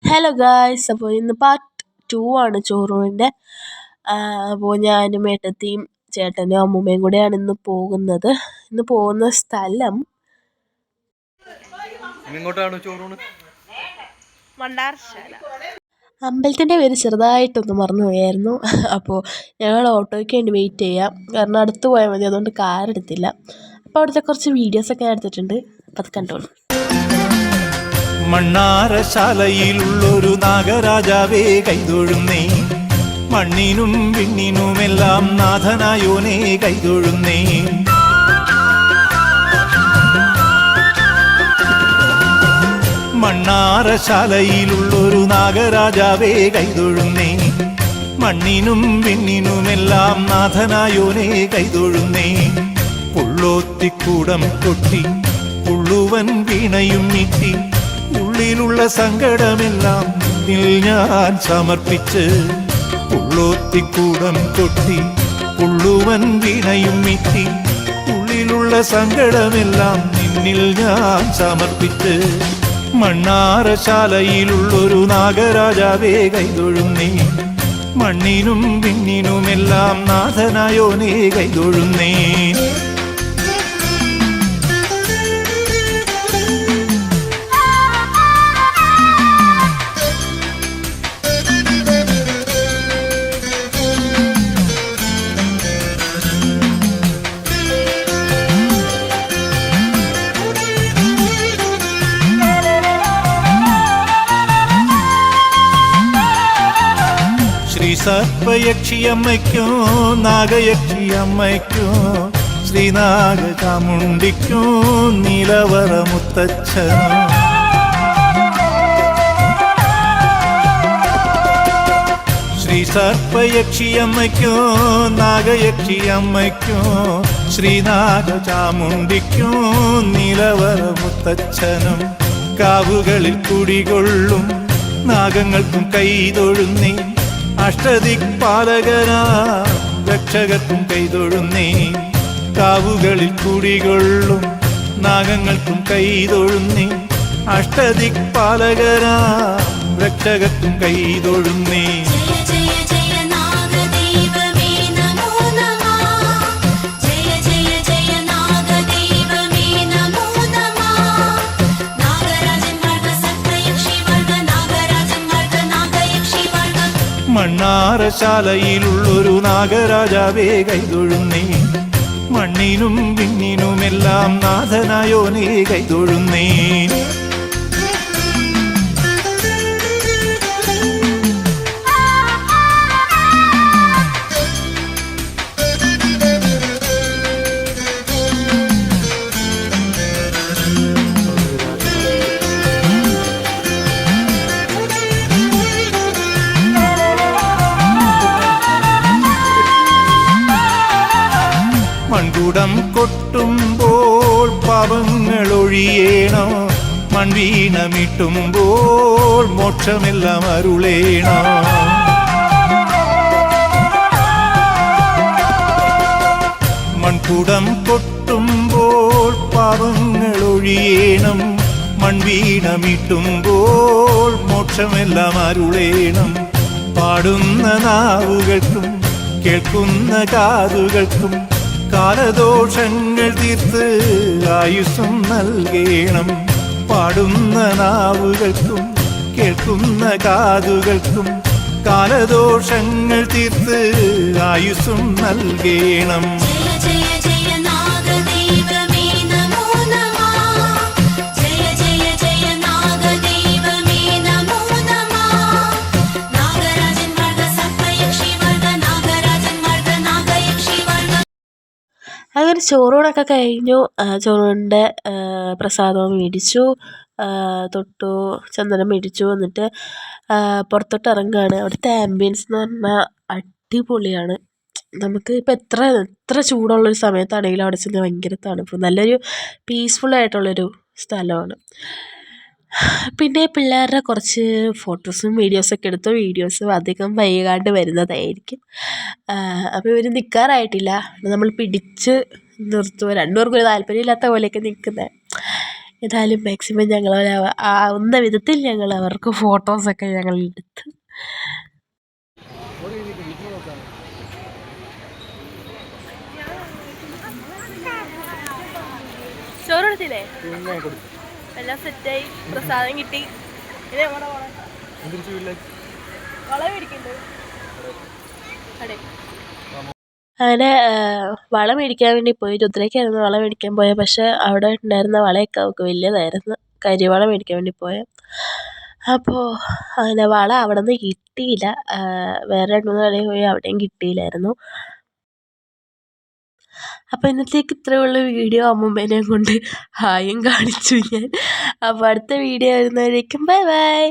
Hello guys, അപ്പോൾ ഇന്ന് part 2 ആണ് ചോറൂണിൻ്റെ. അപ്പോൾ ഞാനും ഏട്ടത്തിയും ചേട്ടനും അമ്മൂമ്മയും കൂടെയാണ് ഇന്ന് പോകുന്നത്. ഇന്ന് പോകുന്ന സ്ഥലം മണ്ണാർശാല. അമ്പലത്തിൻ്റെ പേര് ചെറുതായിട്ടൊന്ന് മറന്നുപോയായിരുന്നു. അപ്പോൾ ഞങ്ങൾ ഓട്ടോയ്ക്ക് വേണ്ടി വെയിറ്റ് ചെയ്യാം, കാരണം അടുത്ത് പോയാൽ മതി, അതുകൊണ്ട് കാർ എടുത്തില്ല. അപ്പോൾ അവിടുത്തെ കുറച്ച് വീഡിയോസൊക്കെ എടുത്തിട്ടുണ്ട്, അപ്പോൾ അത് കണ്ടോളൂ. മണ്ണാറശാലയിലുള്ളൊരു നാഗരാജാവേ കൈതൊഴുന്നേ, മണ്ണിനും വിണ്ണിനുമെല്ലാം നാഥനായോനെ കൈതൊഴുന്നേ. മണ്ണാറശാലയിലുള്ളൊരു നാഗരാജാവേ കൈതൊഴുന്നേ, മണ്ണിനും വിണ്ണിനുമെല്ലാം നാഥനായോനെ കൈതൊഴുന്നേ. പുള്ളോത്തിക്കൂടം കൊട്ടി പുള്ളുവൻ വീണയും മീട്ടി, ഉള്ളിലുള്ള സങ്കടമെല്ലാം നിന്നിൽ ഞാൻ സമർപ്പിച്ച്. പുള്ളോത്തിക്കൂടം കൊട്ടി പുള്ളുവൻ വീണയും മീട്ടി, ഉള്ളിലുള്ള സങ്കടമെല്ലാം നിന്നിൽ ഞാൻ സമർപ്പിച്ച്. മണ്ണാറശാലയിലുള്ളൊരു നാഗരാജാവേ കൈതൊഴുന്നേ, മണ്ണിനും വിണ്ണിനുമെല്ലാം നാഥനായോനെ കൈതൊഴുന്നേ. സർപ്പയക്ഷിയമ്മയ്ക്കോ നാഗയക്ഷിയമ്മയ്ക്കോ ശ്രീനാഗചാമുണ്ടിക്കോ നീലവറ മുത്തച്ഛനോ. ശ്രീ സർപ്പയക്ഷിയമ്മയ്ക്കോ നാഗയക്ഷിയമ്മയ്ക്കോ ശ്രീനാഗചാമുണ്ടിക്കോ നീലവറ മുത്തച്ഛനും. കാവുകളിൽ കുടികൊള്ളും നാഗങ്ങൾക്കും കൈതൊഴുന്നേ, അഷ്ടദിക്പാലകനാ രക്ഷകർക്കും കൈതൊഴുന്നേ. കാവുകളിൽ കുടികൊള്ളും നാഗങ്ങൾക്കും കൈതൊഴുന്നേ, അഷ്ടദിക്പാലകനാ രക്ഷകർക്കും കൈതൊഴുന്നേ. മണ്ണാറശാലയിലുള്ളൊരു നാഗരാജാവേ കൈതൊഴുന്നേ, മണ്ണിനും വിണ്ണിനുമെല്ലാം നാഥനായോനെ കൈതൊഴുന്നേ. മൺകുടം കൊട്ടുമ്പോൾ പാപങ്ങൾ ഒഴിയേണോ, മൺവീണമിട്ടുമ്പോൾ മോക്ഷമെല്ലാം അരുളേണോ. മൺകുടം കൊട്ടുമ്പോൾ പാപങ്ങൾ ഒഴിയേണം, മൺവീണമിട്ടുമ്പോൾ മോക്ഷമെല്ലാം അരുളേണം. പാടുന്ന നാവുകൾക്കും കേൾക്കുന്ന കാതുകൾക്കും കാലദോഷങ്ങൾ തീർത്ത് ആയുസ്സും നൽകേണം. പാടുന്ന നാവുകൾക്കും കേൾക്കുന്ന കാതുകൾക്കും കാലദോഷങ്ങൾ തീർത്ത് ആയുസ്സും നൽകേണം. അങ്ങനെ ചോറൂണൊക്കെ കഴിഞ്ഞു. ചോറൂണിൻ്റെ പ്രസാദവും മേടിച്ചു, തൊട്ടു, ചന്ദനം മേടിച്ചു. എന്നിട്ട് പുറത്തോട്ട് ഇറങ്ങുകയാണ്. അവിടുത്തെ ആംബിയൻസ് എന്ന് പറഞ്ഞാൽ അടിപൊളിയാണ്. നമുക്ക് ഇപ്പോൾ എത്ര ചൂടുള്ളൊരു സമയത്താണെങ്കിലും അവിടെ ചെന്ന് ഭയങ്കര തണുപ്പ്, നല്ലൊരു പീസ്ഫുള്ളായിട്ടുള്ളൊരു സ്ഥലമാണ്. പിന്നെ പിള്ളേരുടെ കുറച്ച് ഫോട്ടോസും വീഡിയോസൊക്കെ എടുത്തു. വീഡിയോസും അധികം വൈകാണ്ട് വരുന്നതായിരിക്കും. അപ്പോൾ ഇവർ നിൽക്കാറായിട്ടില്ല, നമ്മൾ പിടിച്ച് നിർത്തുക. രണ്ടുപേർക്കും ഒരു താല്പര്യമില്ലാത്ത പോലെയൊക്കെ നിൽക്കുന്നത്. ഏതായാലും മാക്സിമം ഞങ്ങൾ ആവുന്ന വിധത്തിൽ ഞങ്ങൾ അവർക്ക് ഫോട്ടോസൊക്കെ ഞങ്ങൾ എടുത്ത്. ചോറ് കൊടുത്തില്ലേ? എല്ലാം സെറ്റായി, പ്രസാദം കിട്ടി. അങ്ങനെ വള മേടിക്കാൻ വേണ്ടി പോയി. രുദ്രയ്ക്കായിരുന്നു വള മേടിക്കാൻ പോയത്. പക്ഷേ അവിടെ ഉണ്ടായിരുന്ന വളയൊക്കെ അവൾക്ക് വലിയതായിരുന്നു. കരിവള മേടിക്കാൻ വേണ്ടി പോയത്. അപ്പോൾ അങ്ങനെ വള അവിടെ നിന്ന് കിട്ടിയില്ല. വേറെ 2-3 കടയിൽ പോയി, അവിടെയും കിട്ടിയില്ലായിരുന്നു. അപ്പോൾ ഇന്നത്തേക്ക് ഇത്രയുള്ള വീഡിയോ. അമ്മൂമ്മേനെ കൊണ്ട് ഹായും കാണിച്ചു ഞാൻ. അപ്പോൾ അടുത്ത വീഡിയോ വരുന്നവരേക്കും ബൈ ബൈ.